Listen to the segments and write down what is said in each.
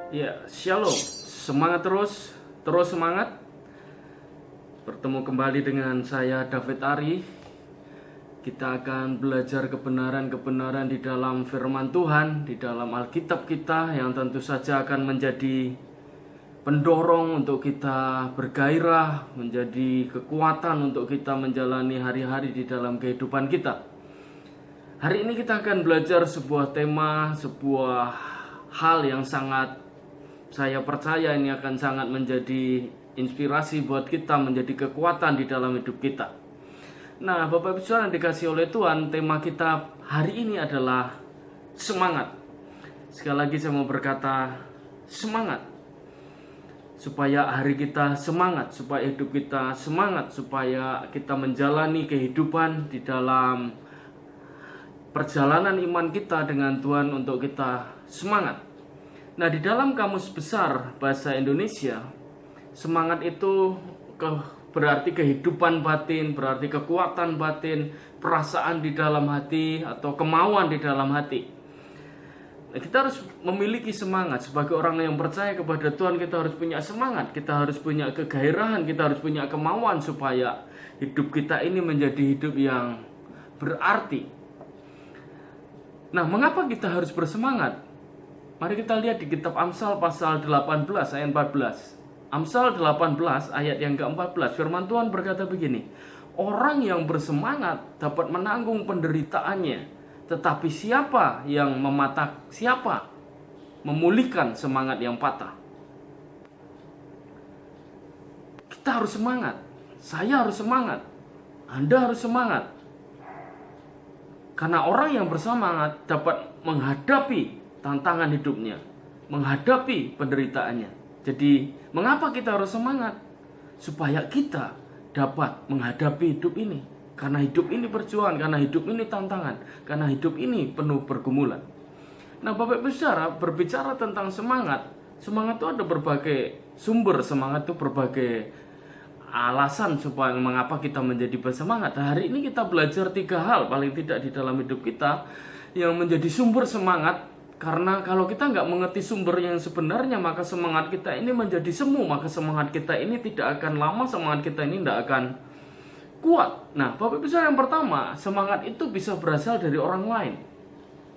Ya, shalom. Semangat terus, terus semangat. Bertemu kembali dengan saya David Ari. Kita akan belajar kebenaran-kebenaran di dalam firman Tuhan, di dalam Alkitab kita yang tentu saja akan menjadi pendorong untuk kita bergairah, menjadi kekuatan untuk kita menjalani hari-hari di dalam kehidupan kita. Hari ini kita akan belajar sebuah tema, sebuah hal yang saya percaya ini akan sangat menjadi inspirasi buat kita, menjadi kekuatan di dalam hidup kita. Nah, Bapak Ibu Saudara yang dikasih oleh Tuhan, tema kita hari ini adalah semangat. Sekali lagi saya mau berkata semangat. Supaya hari kita semangat, supaya hidup kita semangat, supaya kita menjalani kehidupan di dalam perjalanan iman kita dengan Tuhan untuk kita semangat. Nah, di dalam Kamus Besar Bahasa Indonesia, semangat itu berarti kehidupan batin, berarti kekuatan batin, perasaan di dalam hati, atau kemauan di dalam hati. Nah, kita harus memiliki semangat. Sebagai orang yang percaya kepada Tuhan, kita harus punya semangat, kita harus punya kegairahan, kita harus punya kemauan supaya hidup kita ini menjadi hidup yang berarti. Nah, mengapa kita harus bersemangat? Mari kita lihat di kitab Amsal pasal 18 ayat 14. Amsal 18 ayat yang ke-14. Firman Tuhan berkata begini, orang yang bersemangat dapat menanggung penderitaannya, tetapi siapa memulihkan semangat yang patah. Kita harus semangat. Saya harus semangat. Anda harus semangat. Karena orang yang bersemangat dapat menghadapi tantangan hidupnya, menghadapi penderitaannya. Jadi, mengapa kita harus semangat? Supaya kita dapat menghadapi hidup ini. Karena hidup ini perjuangan, karena hidup ini tantangan, karena hidup ini penuh pergumulan. Nah, Bapak Ibu Saudara, berbicara tentang semangat itu ada berbagai sumber, semangat itu berbagai alasan supaya mengapa kita menjadi bersemangat. Hari ini kita belajar 3 hal paling tidak di dalam hidup kita yang menjadi sumber semangat. Karena kalau kita nggak mengerti sumber yang sebenarnya, maka semangat kita ini menjadi semu. Maka semangat kita ini tidak akan lama, semangat kita ini tidak akan kuat. Nah, Bapak Ibu Saudara, yang pertama, semangat itu bisa berasal dari orang lain.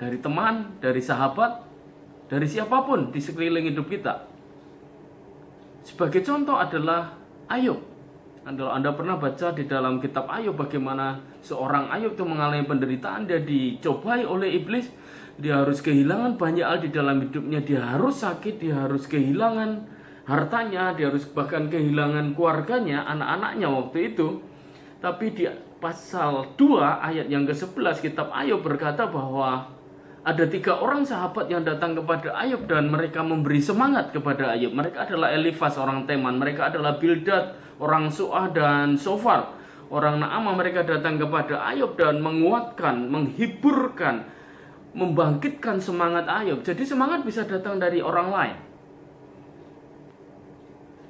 Dari teman, dari sahabat, dari siapapun di sekeliling hidup kita. Sebagai contoh adalah Ayub. Anda pernah baca di dalam kitab Ayub bagaimana seorang Ayub itu mengalami penderitaan, dia dicobai oleh iblis. Dia harus kehilangan banyak hal di dalam hidupnya. Dia harus sakit, dia harus kehilangan hartanya, dia harus bahkan kehilangan keluarganya, anak-anaknya waktu itu. Tapi di pasal 2 ayat yang ke-11 kitab Ayub berkata bahwa ada 3 orang sahabat yang datang kepada Ayub dan mereka memberi semangat kepada Ayub. Mereka adalah Elifas orang Teman, mereka adalah Bildad orang Suah dan Sofar orang Naamah. Mereka datang kepada Ayub dan menguatkan, menghiburkan, membangkitkan semangat Ayub. Jadi semangat bisa datang dari orang lain.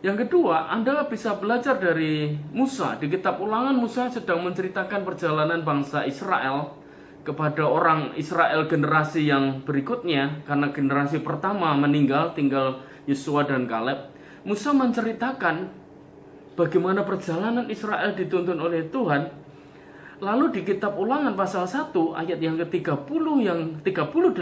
Yang kedua, Anda bisa belajar dari Musa. Di kitab Ulangan, Musa sedang menceritakan perjalanan bangsa Israel kepada orang Israel generasi yang berikutnya. Karena generasi pertama meninggal, tinggal Yosua dan Kaleb. Musa menceritakan bagaimana perjalanan Israel dituntun oleh Tuhan. Lalu di kitab Ulangan pasal 1 ayat yang ke-30 yang 38,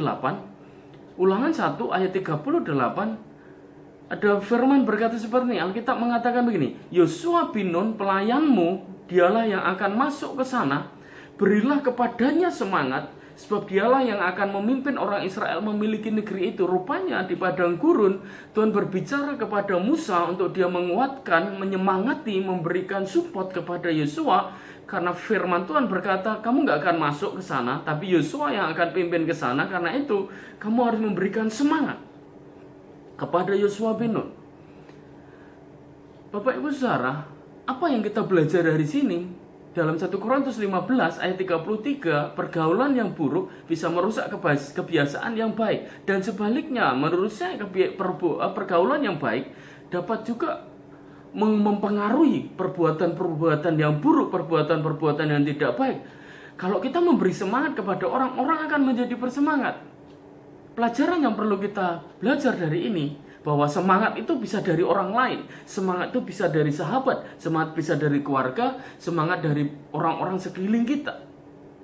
Ulangan 1 ayat 38, ada firman berkata seperti ini. Alkitab mengatakan begini, Yosua bin Nun pelayanmu, dialah yang akan masuk ke sana, berilah kepadanya semangat, sebab dialah yang akan memimpin orang Israel memiliki negeri itu. Rupanya di padang gurun Tuhan berbicara kepada Musa untuk dia menguatkan, menyemangati, memberikan support kepada Yosua. Karena firman Tuhan berkata, kamu gak akan masuk ke sana, tapi Yosua yang akan pimpin ke sana. Karena itu, kamu harus memberikan semangat kepada Yosua bin Nun. Bapak Ibu Saudara, apa yang kita belajar dari sini? Dalam 1 Korintus 15 ayat 33, pergaulan yang buruk bisa merusak kebiasaan yang baik. Dan sebaliknya, menurut saya pergaulan yang baik dapat juga mempengaruhi perbuatan-perbuatan yang buruk, perbuatan-perbuatan yang tidak baik. Kalau kita memberi semangat kepada orang, orang akan menjadi bersemangat. Pelajaran yang perlu kita belajar dari ini, bahwa semangat itu bisa dari orang lain, semangat itu bisa dari sahabat, semangat bisa dari keluarga, semangat dari orang-orang sekeliling kita.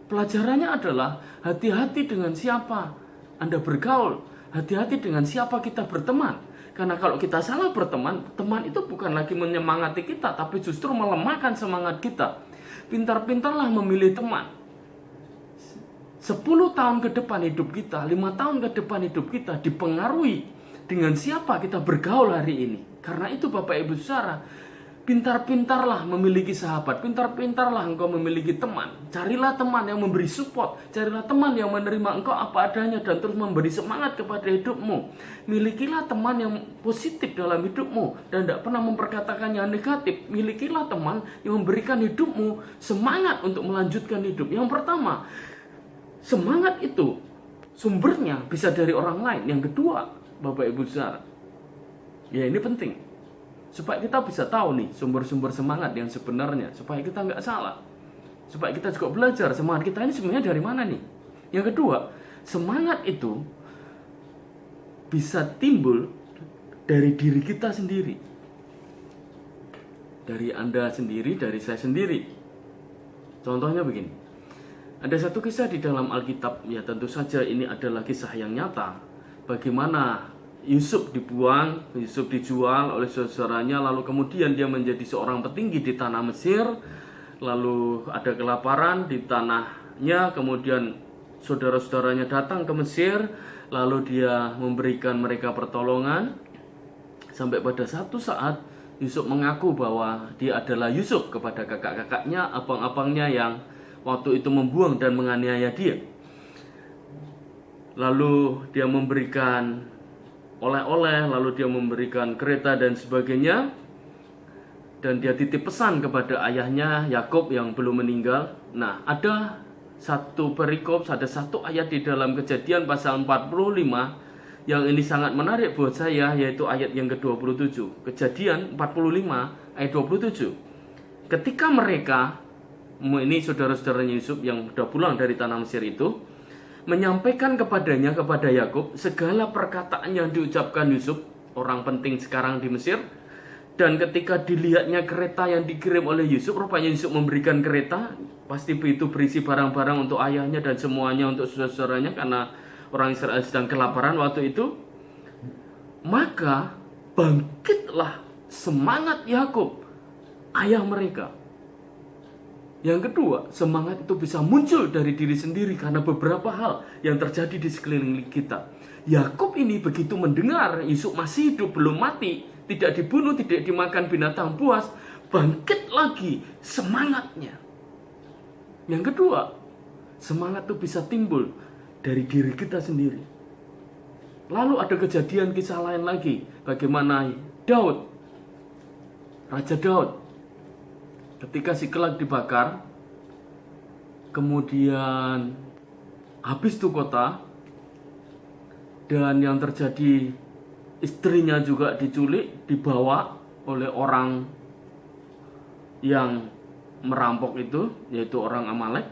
Pelajarannya adalah hati-hati dengan siapa Anda bergaul, hati-hati dengan siapa kita berteman. Karena kalau kita salah berteman, teman itu bukan lagi menyemangati kita, tapi justru melemahkan semangat kita. Pintar-pintarlah memilih teman. 10 tahun ke depan hidup kita, 5 tahun ke depan hidup kita dipengaruhi dengan siapa kita bergaul hari ini. Karena itu Bapak Ibu Saudara, pintar-pintarlah memiliki sahabat, pintar-pintarlah engkau memiliki teman. Carilah teman yang memberi support, carilah teman yang menerima engkau apa adanya dan terus memberi semangat kepada hidupmu. Milikilah teman yang positif dalam hidupmu dan tidak pernah memperkatakan yang negatif. Milikilah teman yang memberikan hidupmu semangat untuk melanjutkan hidup. Yang pertama, semangat itu sumbernya bisa dari orang lain. Yang kedua, Bapak Ibu Saudara, ya ini penting supaya kita bisa tahu nih sumber-sumber semangat yang sebenarnya, supaya kita nggak salah, supaya kita juga belajar semangat kita ini sebenarnya dari mana nih. Yang kedua, semangat itu bisa timbul dari diri kita sendiri, dari Anda sendiri, dari saya sendiri. Contohnya begini, ada satu kisah di dalam Alkitab, ya tentu saja ini adalah kisah yang nyata, bagaimana Yusuf dibuang, Yusuf dijual oleh saudaranya, lalu kemudian dia menjadi seorang petinggi di tanah Mesir. Lalu ada kelaparan di tanahnya, kemudian saudara-saudaranya datang ke Mesir, lalu dia memberikan mereka pertolongan. Sampai pada satu saat Yusuf mengaku bahwa dia adalah Yusuf kepada kakak-kakaknya, abang-abangnya yang waktu itu membuang dan menganiaya dia. Lalu dia memberikan oleh-oleh, lalu dia memberikan kereta dan sebagainya, dan dia titip pesan kepada ayahnya Yakub yang belum meninggal. Nah, ada satu perikop, ada satu ayat di dalam Kejadian pasal 45 yang ini sangat menarik buat saya, yaitu ayat yang ke-27. Kejadian 45 ayat 27. Ketika mereka, ini saudara-saudaranya Yusuf yang sudah pulang dari tanah Mesir itu, menyampaikan kepadanya, kepada Yakub, segala perkataan yang diucapkan Yusuf, orang penting sekarang di Mesir. Dan ketika dilihatnya kereta yang dikirim oleh Yusuf, rupanya Yusuf memberikan kereta, pasti itu berisi barang-barang untuk ayahnya dan semuanya untuk saudara-saudaranya, karena orang Israel sedang kelaparan waktu itu. Maka bangkitlah semangat Yakub, ayah mereka. Yang kedua, semangat itu bisa muncul dari diri sendiri karena beberapa hal yang terjadi di sekeliling kita. Yakub ini begitu mendengar Yusuf masih hidup, belum mati, tidak dibunuh, tidak dimakan binatang buas, bangkit lagi semangatnya. Yang kedua, semangat itu bisa timbul dari diri kita sendiri. Lalu ada kejadian kisah lain lagi, bagaimana Daud, Raja Daud, ketika Siklag dibakar, kemudian habis itu kota, dan yang terjadi istrinya juga diculik, dibawa oleh orang yang merampok itu, yaitu orang Amalek.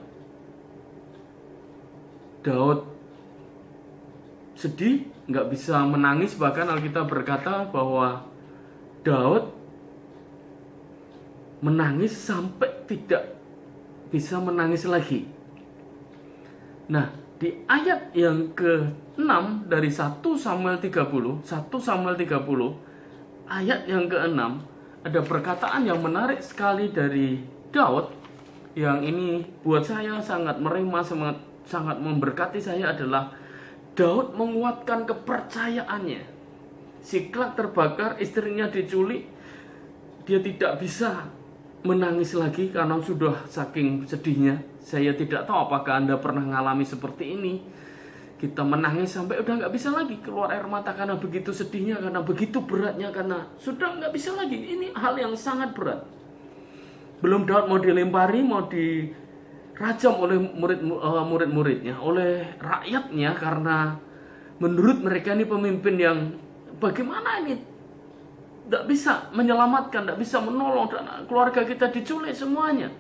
Daud sedih, nggak bisa menangis, bahkan Alkitab berkata bahwa Daud menangis sampai tidak bisa menangis lagi. Nah, di ayat yang ke-6 dari 1 Samuel 30, ayat yang ke-6, ada perkataan yang menarik sekali dari Daud, yang ini buat saya sangat merema, sangat memberkati saya, adalah Daud menguatkan kepercayaannya. Siklag terbakar, istrinya diculik, dia tidak bisa menangis lagi karena sudah saking sedihnya. Saya tidak tahu apakah Anda pernah mengalami seperti ini. Kita menangis sampai udah nggak bisa lagi keluar air mata karena begitu sedihnya, karena begitu beratnya, karena sudah nggak bisa lagi. Ini hal yang sangat berat. Belum Daud mau dilempari, mau dirajam oleh murid-muridnya, oleh rakyatnya, karena menurut mereka ini pemimpin yang bagaimana ini tidak bisa menyelamatkan, tidak bisa menolong, dan keluarga kita diculik semuanya.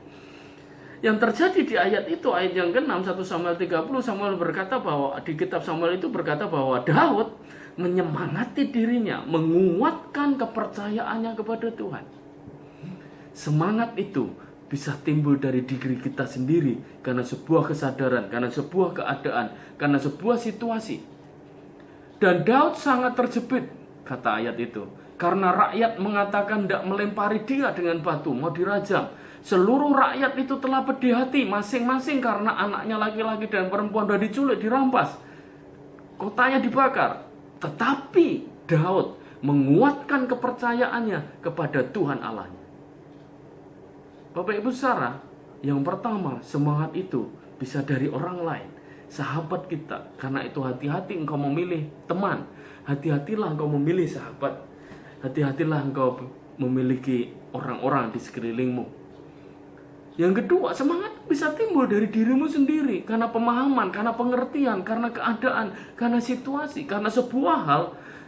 Yang terjadi di ayat itu, ayat yang ke-6, 1 Samuel 30, Samuel berkata bahwa, di kitab Samuel itu berkata bahwa Daud menyemangati dirinya, menguatkan kepercayaannya kepada Tuhan. Semangat itu bisa timbul dari diri kita sendiri karena sebuah kesadaran, karena sebuah keadaan, karena sebuah situasi. Dan Daud sangat terjepit, kata ayat itu, karena rakyat mengatakan tidak melempari dia dengan batu, mau dirajam. Seluruh rakyat itu telah pedih hati masing-masing karena anaknya laki-laki dan perempuan sudah diculik, dirampas, kotanya dibakar. Tetapi Daud menguatkan kepercayaannya kepada Tuhan Allahnya. Bapak Ibu saudara, yang pertama, semangat itu bisa dari orang lain, sahabat kita. Karena itu hati-hati engkau memilih teman, hati-hatilah engkau memilih sahabat, hati-hatilah engkau memiliki orang-orang di sekelilingmu. Yang kedua, semangat bisa timbul dari dirimu sendiri, karena pemahaman, karena pengertian, karena keadaan, karena situasi, karena sebuah hal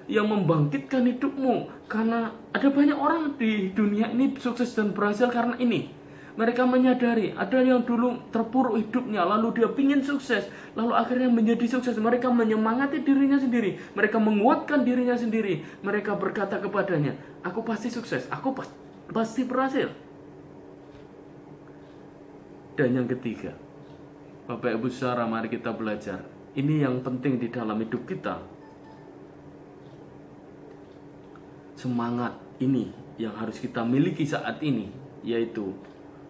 yang membangkitkan hidupmu. Karena ada banyak orang di dunia ini sukses dan berhasil karena ini. Mereka menyadari ada yang dulu terpuruk hidupnya, lalu dia ingin sukses, lalu akhirnya menjadi sukses. Mereka menyemangati dirinya sendiri, mereka menguatkan dirinya sendiri. Mereka berkata kepadanya, aku pasti sukses, aku pasti berhasil. Dan yang ketiga, Bapak Ibu saudara, mari kita belajar. Ini yang penting di dalam hidup kita. Semangat ini yang harus kita miliki saat ini, yaitu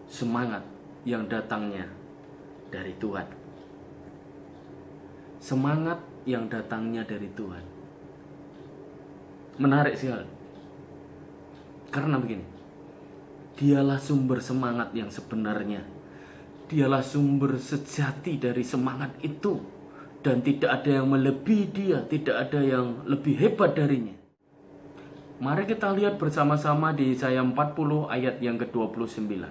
semangat yang datangnya dari Tuhan. Semangat yang datangnya dari Tuhan. Menarik sekali. Karena begini, dialah sumber semangat yang sebenarnya. Dialah sumber sejati dari semangat itu. Dan tidak ada yang melebihi dia, tidak ada yang lebih hebat darinya. Mari kita lihat bersama-sama di Yesaya 40 ayat yang ke-29.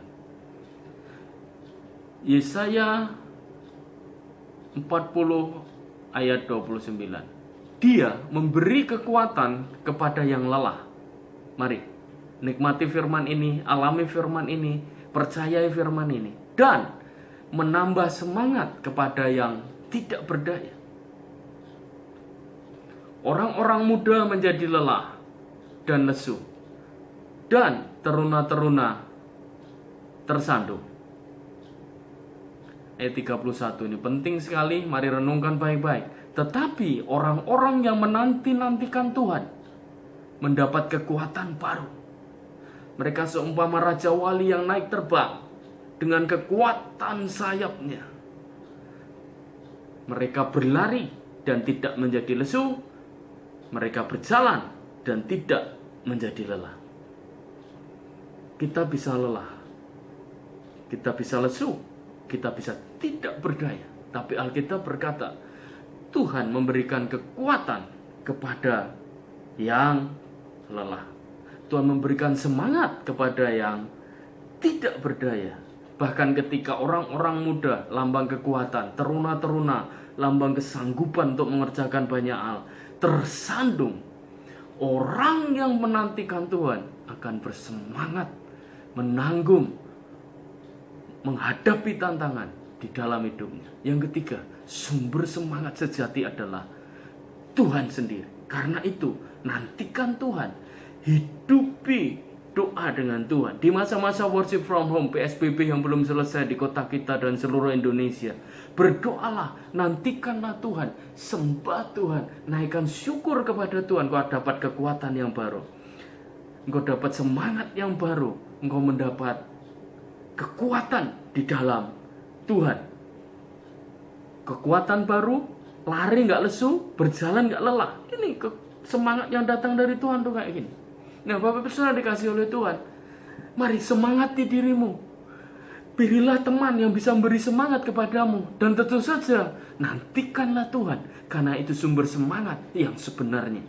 Yesaya 40 ayat 29. Dia memberi kekuatan kepada yang lelah. Mari, nikmati firman ini, alami firman ini, percayai firman ini. Dan menambah semangat kepada yang tidak berdaya. Orang-orang muda menjadi lelah dan lesu, dan teruna-teruna tersandung. Ayat 31 ini penting sekali, mari renungkan baik-baik. Tetapi orang-orang yang menanti-nantikan Tuhan mendapat kekuatan baru. Mereka seumpama raja wali yang naik terbang dengan kekuatan sayapnya. Mereka berlari dan tidak menjadi lesu. Mereka berjalan dan tidak menjadi lelah. Kita bisa lelah, kita bisa lesu, kita bisa tidak berdaya. Tapi Alkitab berkata, Tuhan memberikan kekuatan kepada yang lelah. Tuhan memberikan semangat kepada yang tidak berdaya. Bahkan ketika orang-orang muda, lambang kekuatan, teruna-teruna, lambang kesanggupan untuk mengerjakan banyak hal, tersandung, orang yang menantikan Tuhan akan bersemangat, menanggung, menghadapi tantangan di dalam hidupnya. Yang ketiga, sumber semangat sejati adalah Tuhan sendiri. Karena itu, nantikan Tuhan, hidupi doa dengan Tuhan. Di masa-masa worship from home, PSBB yang belum selesai di kota kita dan seluruh Indonesia, berdoalah, nantikanlah Tuhan, sembah Tuhan, naikkan syukur kepada Tuhan. Kau dapat kekuatan yang baru, engkau dapat semangat yang baru, engkau mendapat kekuatan di dalam Tuhan. Kekuatan baru, lari gak lesu, berjalan gak lelah. Ini semangat yang datang dari Tuhan tuh kayak gini. Nah, Bapak Ibu Saudara dikasih oleh Tuhan, mari semangati dirimu. Pilihlah teman yang bisa memberi semangat kepadamu. Dan tentu saja, nantikanlah Tuhan. Karena itu sumber semangat yang sebenarnya.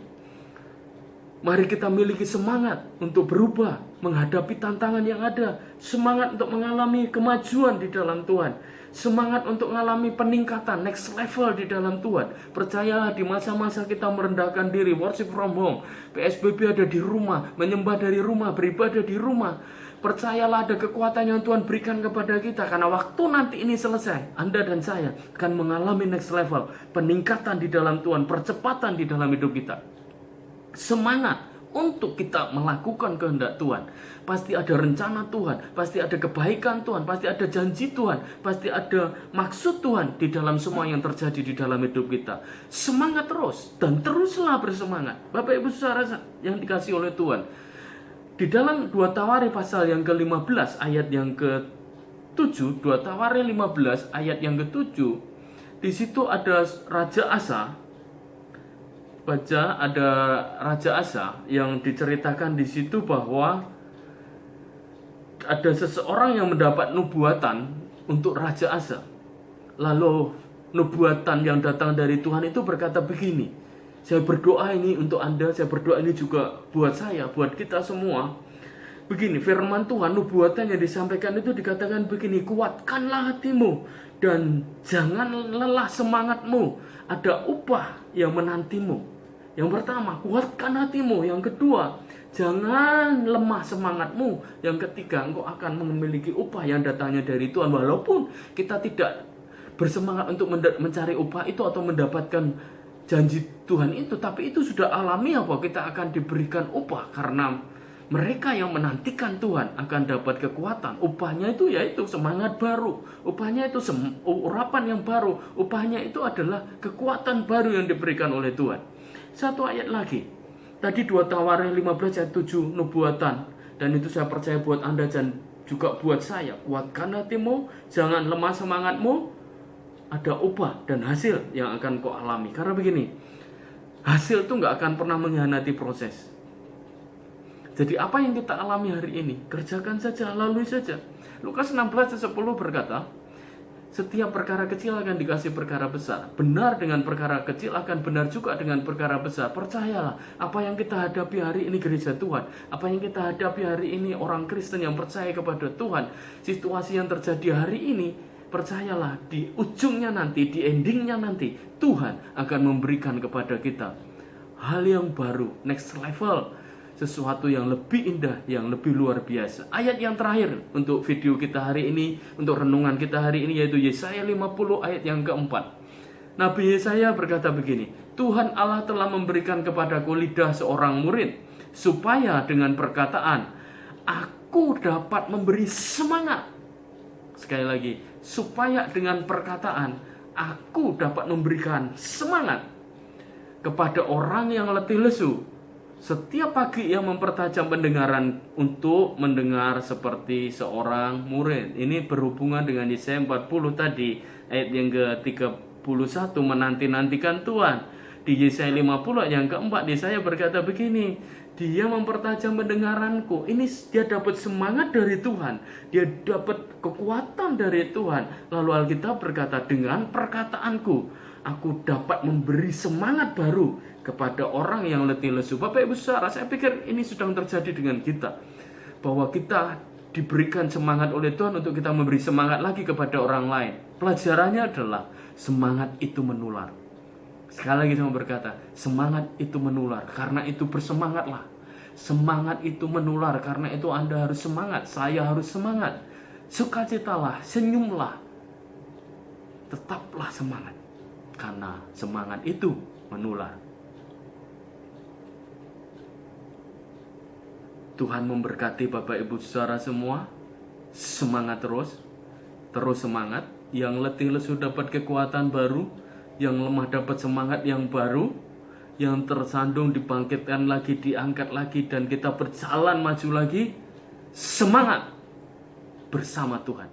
Mari kita miliki semangat untuk berubah, menghadapi tantangan yang ada. Semangat untuk mengalami kemajuan di dalam Tuhan. Semangat untuk mengalami peningkatan, next level di dalam Tuhan. Percayalah, di masa-masa kita merendahkan diri, worship from home, PSBB ada di rumah, menyembah dari rumah, beribadah di rumah, Percayalah ada kekuatan yang Tuhan berikan kepada kita. Karena waktu nanti ini selesai, Anda dan saya akan mengalami next level. Peningkatan di dalam Tuhan, percepatan di dalam hidup kita. Semangat untuk kita melakukan kehendak Tuhan. Pasti ada rencana Tuhan, pasti ada kebaikan Tuhan, pasti ada janji Tuhan, pasti ada maksud Tuhan di dalam semua yang terjadi di dalam hidup kita. Semangat terus dan teruslah bersemangat. Bapak Ibu Saudara yang dikasihi oleh Tuhan, di dalam 2 Tawarikh pasal yang ke-15 ayat yang ke-7, 2 Tawarikh 15 ayat yang ke-7, di situ ada Raja Asa. Baca, ada Raja Asa yang diceritakan di situ bahwa ada seseorang yang mendapat nubuatan untuk Raja Asa. Lalu nubuatan yang datang dari Tuhan itu berkata begini, saya berdoa ini untuk Anda, saya berdoa ini juga buat saya, buat kita semua. Begini, firman Tuhan, nubuatan yang disampaikan itu dikatakan begini, kuatkanlah hatimu dan jangan lelah semangatmu, ada upah yang menantimu. Yang pertama, kuatkan hatimu. Yang kedua, jangan lemah semangatmu. Yang ketiga, engkau akan memiliki upah yang datangnya dari Tuhan. Walaupun kita tidak bersemangat untuk mencari upah itu atau mendapatkan janji Tuhan itu, tapi itu sudah alamiah bahwa kita akan diberikan upah. Karena mereka yang menantikan Tuhan akan dapat kekuatan. Upahnya itu yaitu semangat baru. Upahnya itu urapan yang baru. Upahnya itu adalah kekuatan baru yang diberikan oleh Tuhan. Satu ayat lagi. Tadi 2 Tawarikh 15 ayat 7 nubuatan. Dan itu saya percaya buat Anda dan juga buat saya. Kuatkan hatimu, jangan lemah semangatmu. Ada upah dan hasil yang akan kau alami. Karena begini, hasil itu gak akan pernah mengkhianati proses. Jadi apa yang kita alami hari ini, kerjakan saja, lalui saja. Lukas 16 ayat 10 berkata, setiap perkara kecil akan dikasih perkara besar. Benar dengan perkara kecil akan benar juga dengan perkara besar. Percayalah, apa yang kita hadapi hari ini gereja Tuhan, apa yang kita hadapi hari ini orang Kristen yang percaya kepada Tuhan, situasi yang terjadi hari ini, percayalah di ujungnya nanti, di endingnya nanti, Tuhan akan memberikan kepada kita hal yang baru, next level, sesuatu yang lebih indah, yang lebih luar biasa. Ayat yang terakhir untuk video kita hari ini, untuk renungan kita hari ini, yaitu Yesaya 50 ayat yang keempat. Nabi Yesaya berkata begini, Tuhan Allah telah memberikan kepadaku lidah seorang murid, supaya dengan perkataan aku dapat memberi semangat. Sekali lagi, supaya dengan perkataan aku dapat memberikan semangat kepada orang yang letih lesu. Setiap pagi ia mempertajam pendengaran untuk mendengar seperti seorang murid. Ini berhubungan dengan Yesaya 40 tadi, ayat yang ke-31, menanti-nantikan Tuhan. Di Yesaya 50 ayat yang keempat, Yesaya berkata begini, dia mempertajam pendengaranku. Ini dia dapat semangat dari Tuhan, dia dapat kekuatan dari Tuhan. Lalu Alkitab berkata, dengan perkataanku aku dapat memberi semangat baru kepada orang yang letih lesu. Bapak Ibu Saudara, saya pikir ini sedang terjadi dengan kita, bahwa kita diberikan semangat oleh Tuhan untuk kita memberi semangat lagi kepada orang lain. Pelajarannya adalah semangat itu menular. Sekali lagi saya berkata, semangat itu menular. Karena itu bersemangatlah. Semangat itu menular. Karena itu Anda harus semangat, saya harus semangat. Sukacitalah, senyumlah, tetaplah semangat. Karena semangat itu menular. Tuhan memberkati Bapak Ibu Saudara semua. Semangat terus. Terus semangat. Yang letih lesu dapat kekuatan baru. Yang lemah dapat semangat yang baru. Yang tersandung dibangkitkan lagi, diangkat lagi, dan kita berjalan maju lagi. Semangat bersama Tuhan.